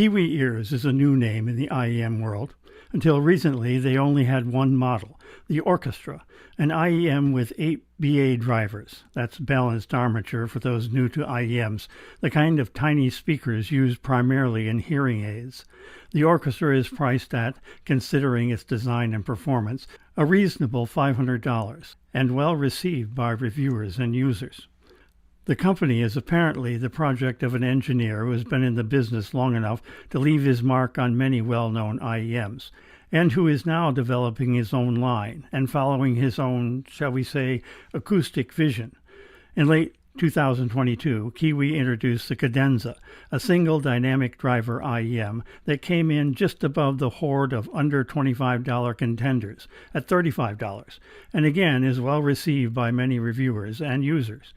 Kiwi Ears is a new name in the IEM world. Until recently, they only had one model, the Orchestra, an IEM with 8 BA drivers. That's balanced armature for those new to IEMs, the kind of tiny speakers used primarily in hearing aids. The Orchestra is priced at, considering its design and performance, a reasonable $500, and well received by reviewers and users. The company is apparently the project of an engineer who has been in the business long enough to leave his mark on many well-known IEMs, and who is now developing his own line and following his own, shall we say, acoustic vision. In late 2022, Kiwi introduced the Cadenza, a single dynamic driver IEM that came in just above the horde of under $25 contenders at $35, and again is well received by many reviewers and users.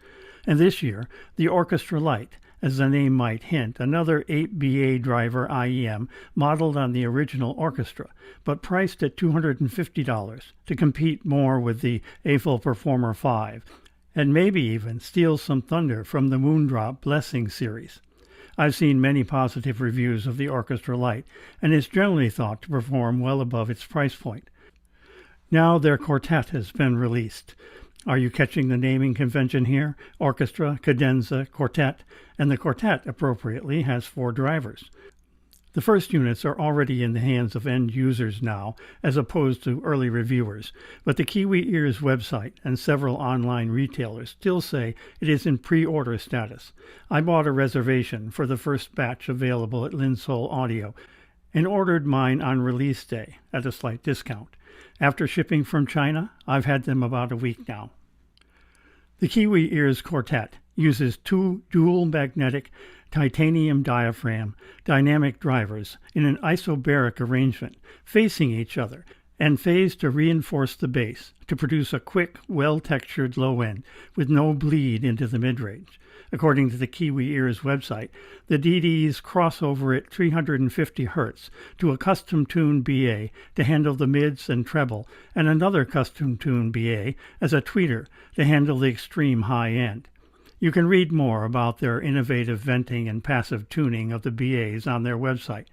And this year, the Orchestra Lite, as the name might hint, another 8 BA driver IEM modeled on the original Orchestra, but priced at $250 to compete more with the AFL Performer 5, and maybe even steal some thunder from the Moondrop Blessing series. I've seen many positive reviews of the Orchestra Lite, and is generally thought to perform well above its price point. Now their quartet has been released. Are you catching the naming convention here? Orchestra, Cadenza, Quartet, and the quartet, appropriately, has 4 drivers. The first units are already in the hands of end users now, as opposed to early reviewers, but the Kiwi Ears website and several online retailers still say it is in pre-order status. I bought a reservation for the first batch available at Linsole Audio and ordered mine on release day at a slight discount. After shipping from China, I've had them about a week now. The Kiwi Ears Quartet uses 2 dual magnetic titanium diaphragm dynamic drivers in an isobaric arrangement facing each other and phased to reinforce the bass to produce a quick, well-textured low end with no bleed into the mid-range. According to the Kiwi Ears website, the DDs cross over at 350 Hz to a custom-tuned BA to handle the mids and treble, and another custom-tuned BA as a tweeter to handle the extreme high end. You can read more about their innovative venting and passive tuning of the BAs on their website.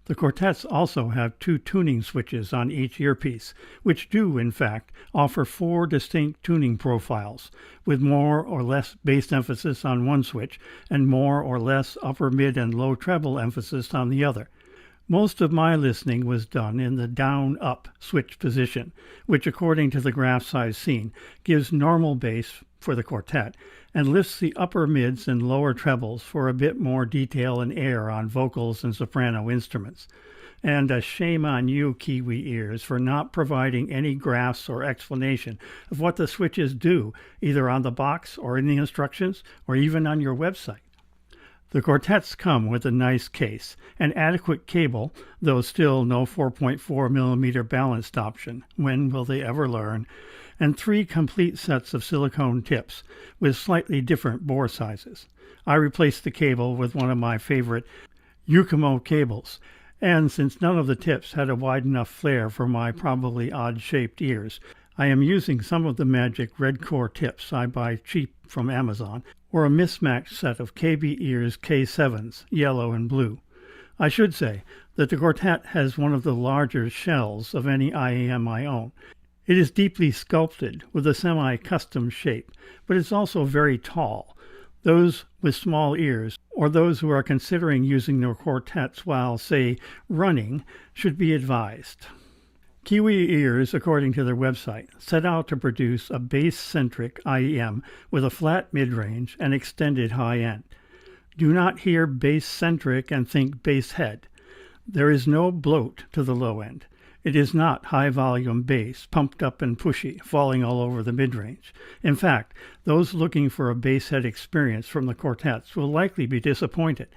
The quartets also have 2 tuning switches on each earpiece, which do, in fact, offer 4 distinct tuning profiles, with more or less bass emphasis on one switch and more or less upper, mid, and low treble emphasis on the other. Most of my listening was done in the down-up switch position, which, according to the graphs I've seen, gives normal bass for the quartet and lifts the upper mids and lower trebles for a bit more detail and air on vocals and soprano instruments. And a shame on you, Kiwi Ears, for not providing any graphs or explanation of what the switches do, either on the box or in the instructions or even on your website. The quartets come with a nice case, an adequate cable, though still no 4.4mm balanced option. When will they ever learn? And 3 complete sets of silicone tips with slightly different bore sizes. I replaced the cable with one of my favorite Yukomo cables, and since none of the tips had a wide enough flare for my probably odd-shaped ears, I am using some of the magic red core tips I buy cheap from Amazon, or a mismatched set of KB Ears K7s, yellow and blue. I should say that the quartet has one of the larger shells of any IEM I own. It is deeply sculpted with a semi-custom shape, but it's also very tall. Those with small ears, or those who are considering using their quartets while, say, running, should be advised. Kiwi Ears, according to their website, set out to produce a bass-centric IEM with a flat mid-range and extended high-end. Do not hear bass-centric and think bass head. There is no bloat to the low end. It is not high-volume bass, pumped up and pushy, falling all over the mid-range. In fact, those looking for a bass head experience from the quartets will likely be disappointed,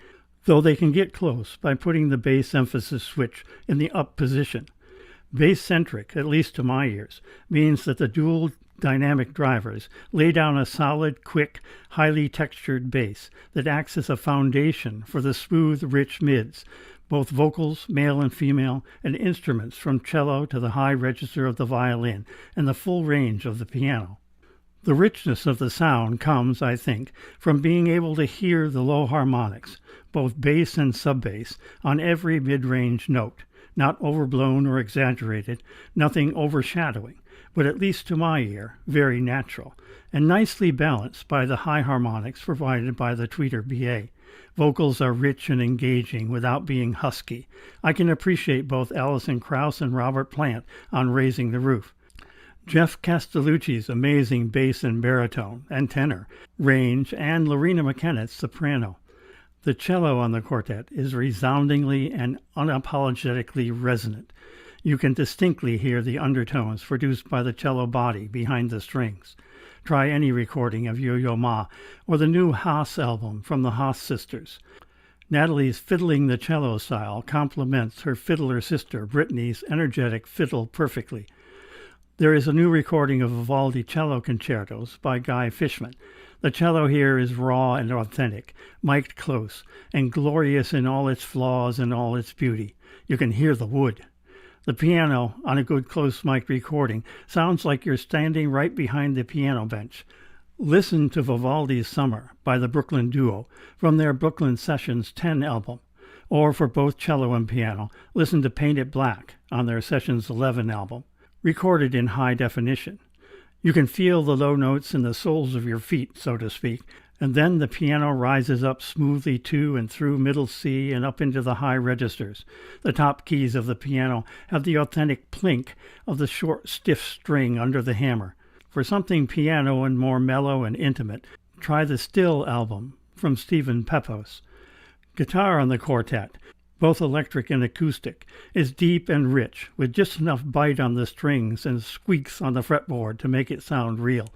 though they can get close by putting the bass emphasis switch in the up position. Bass-centric, at least to my ears, means that the dual dynamic drivers lay down a solid, quick, highly textured bass that acts as a foundation for the smooth, rich mids, both vocals, male and female, and instruments from cello to the high register of the violin and the full range of the piano. The richness of the sound comes, I think, from being able to hear the low harmonics, both bass and sub-bass, on every mid-range note, not overblown or exaggerated, nothing overshadowing, but at least to my ear, very natural, and nicely balanced by the high harmonics provided by the tweeter BA. Vocals are rich and engaging without being husky. I can appreciate both Alison Krauss and Robert Plant on Raising the Roof. Jeff Castellucci's amazing bass and baritone and tenor range, and Lorena McKennett's soprano. The cello on the quartet is resoundingly and unapologetically resonant. You can distinctly hear the undertones produced by the cello body behind the strings. Try any recording of Yo-Yo Ma or the new Haas album from the Haas sisters. Natalie's fiddling the cello style complements her fiddler sister Brittany's energetic fiddle perfectly. There is a new recording of Vivaldi cello concertos by Guy Fishman. The cello here is raw and authentic, mic'd close, and glorious in all its flaws and all its beauty. You can hear the wood. The piano, on a good close mic recording, sounds like you're standing right behind the piano bench. Listen to Vivaldi's Summer by the Brooklyn Duo from their Brooklyn Sessions 10 album. Or for both cello and piano, listen to Paint It Black on their Sessions 11 album, recorded in high definition. You can feel the low notes in the soles of your feet, so to speak, and then the piano rises up smoothly to and through middle C and up into the high registers. The top keys of the piano have the authentic plink of the short, stiff string under the hammer. For something piano and more mellow and intimate, try the Still album from Stephen Pepos. Guitar on the quartet, both electric and acoustic, is deep and rich, with just enough bite on the strings and squeaks on the fretboard to make it sound real.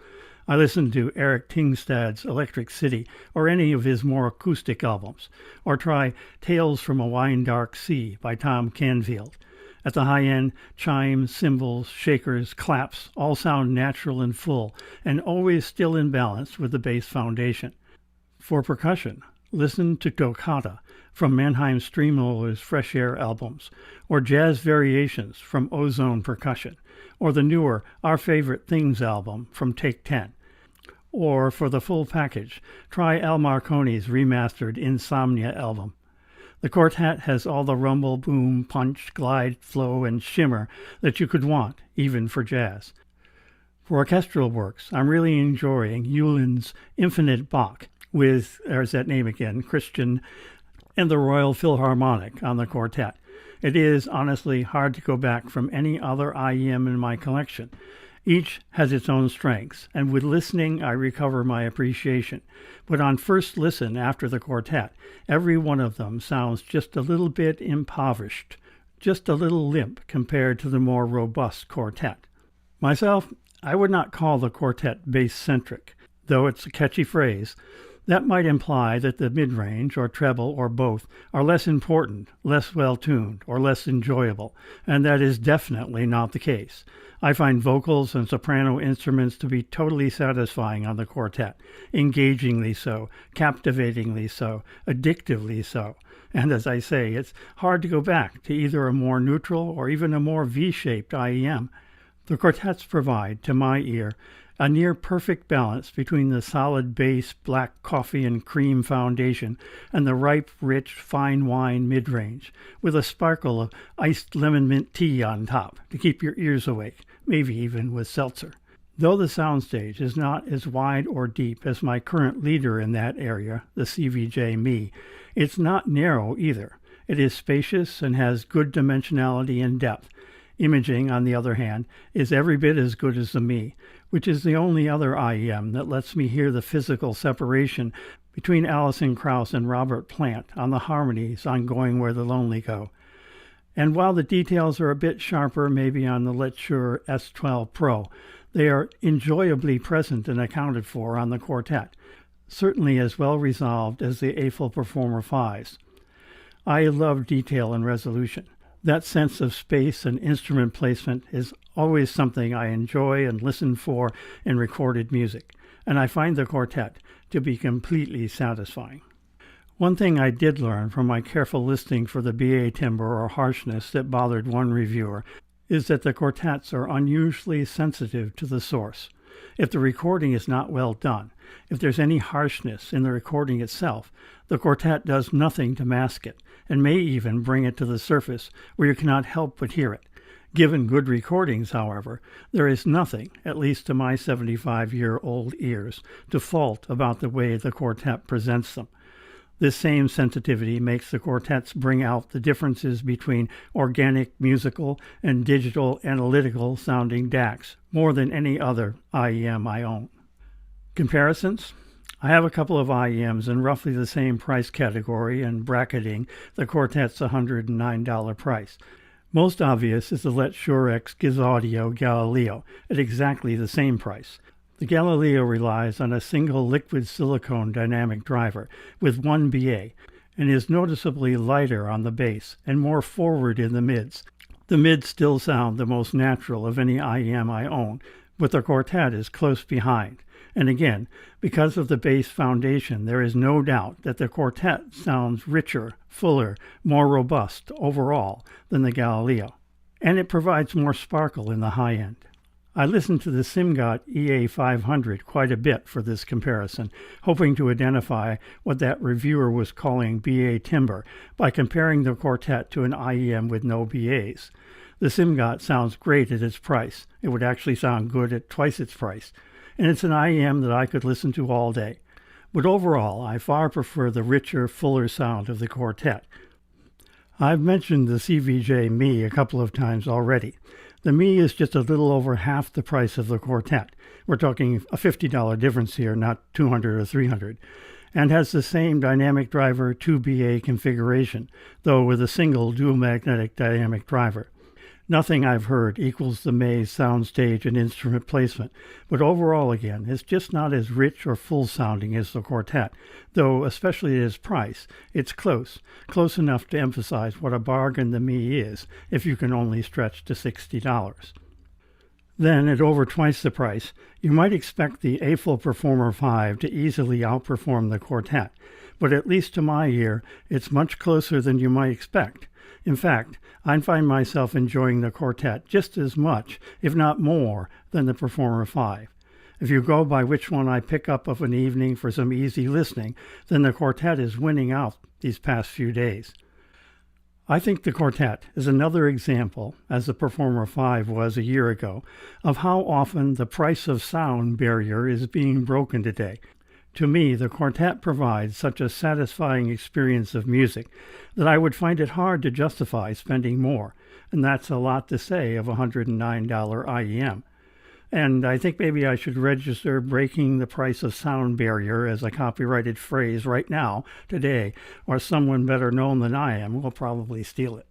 I listened to Eric Tingstad's Electric City or any of his more acoustic albums, or try Tales from a Wine Dark Sea by Tom Canfield. At the high end, chimes, cymbals, shakers, claps all sound natural and full, and always still in balance with the bass foundation. For percussion, listen to Toccata from Mannheim Streamroller's Fresh Air albums, or Jazz Variations from Ozone Percussion, or the newer Our Favorite Things album from Take 10. Or, for the full package, try Al Marconi's remastered Insomnia album. The quartet has all the rumble, boom, punch, glide, flow, and shimmer that you could want, even for jazz. For orchestral works, I'm really enjoying Uhlin's Infinite Bach with, there's that name again, Christian, and the Royal Philharmonic on the quartet. It is, honestly, hard to go back from any other IEM in my collection. Each has its own strengths, and with listening I recover my appreciation. But on first listen after the quartet, every one of them sounds just a little bit impoverished, just a little limp compared to the more robust quartet. Myself, I would not call the quartet bass-centric, though it's a catchy phrase. That might imply that the mid-range, or treble, or both, are less important, less well-tuned, or less enjoyable, and that is definitely not the case. I find vocals and soprano instruments to be totally satisfying on the quartet, engagingly so, captivatingly so, addictively so, and as I say, it's hard to go back to either a more neutral or even a more V-shaped IEM. The quartets provide, to my ear, a near-perfect balance between the solid bass, black coffee and cream foundation and the ripe, rich, fine wine mid-range, with a sparkle of iced lemon mint tea on top to keep your ears awake, maybe even with seltzer. Though the soundstage is not as wide or deep as my current leader in that area, the CVJ Me, it's not narrow either. It is spacious and has good dimensionality and depth. Imaging, on the other hand, is every bit as good as the Me, which is the only other IEM that lets me hear the physical separation between Alison Krauss and Robert Plant on the harmonies on Going Where the Lonely Go. And while the details are a bit sharper maybe on the Lecture S12 Pro, they are enjoyably present and accounted for on the quartet, certainly as well resolved as the Eiffel Performer 5s. I love detail and resolution. That sense of space and instrument placement is always something I enjoy and listen for in recorded music, and I find the quartet to be completely satisfying. One thing I did learn from my careful listening for the BA timbre or harshness that bothered one reviewer is that the quartets are unusually sensitive to the source. If the recording is not well done, if there's any harshness in the recording itself, the quartet does nothing to mask it, and may even bring it to the surface where you cannot help but hear it. Given good recordings, however, there is nothing, at least to my 75-year-old ears, to fault about the way the quartet presents them. This same sensitivity makes the quartets bring out the differences between organic, musical, and digital, analytical sounding DACs more than any other IEM I own. Comparisons? I have a couple of IEMs in roughly the same price category and bracketing the quartet's $109 price. Most obvious is the Let Shure X Giz Audio Galileo at exactly the same price. The Galileo relies on a single liquid silicone dynamic driver with 1 BA and is noticeably lighter on the bass and more forward in the mids. The mids still sound the most natural of any IEM I own, but the quartet is close behind. And again, because of the bass foundation, there is no doubt that the quartet sounds richer, fuller, more robust overall than the Galileo, and it provides more sparkle in the high end. I listened to the Simgot EA500 quite a bit for this comparison, hoping to identify what that reviewer was calling BA timbre by comparing the quartet to an IEM with no BAs. The Simgot sounds great at its price. It would actually sound good at twice its price. And it's an IEM that I could listen to all day. But overall, I far prefer the richer, fuller sound of the quartet. I've mentioned the CVJ Me a couple of times already. The Me is just a little over half the price of the quartet. We're talking a $50 difference here, not $200 or $300, and has the same dynamic driver 2BA configuration, though with a single dual magnetic dynamic driver. Nothing I've heard equals the May's soundstage and instrument placement, but overall again, it's just not as rich or full-sounding as the quartet, though especially at its price, it's close enough to emphasize what a bargain the Me is if you can only stretch to $60. Then, at over twice the price, you might expect the AFL Performer 5 to easily outperform the quartet, but at least to my ear, it's much closer than you might expect. In fact, I find myself enjoying the quartet just as much, if not more, than the Performer 5. If you go by which one I pick up of an evening for some easy listening, then the quartet is winning out these past few days. I think the quartet is another example, as the Performer 5 was a year ago, of how often the price of sound barrier is being broken today. To me, the quartet provides such a satisfying experience of music that I would find it hard to justify spending more, and that's a lot to say of a $109 IEM. And I think maybe I should register breaking the price of sound barrier as a copyrighted phrase right now, today, or someone better known than I am will probably steal it.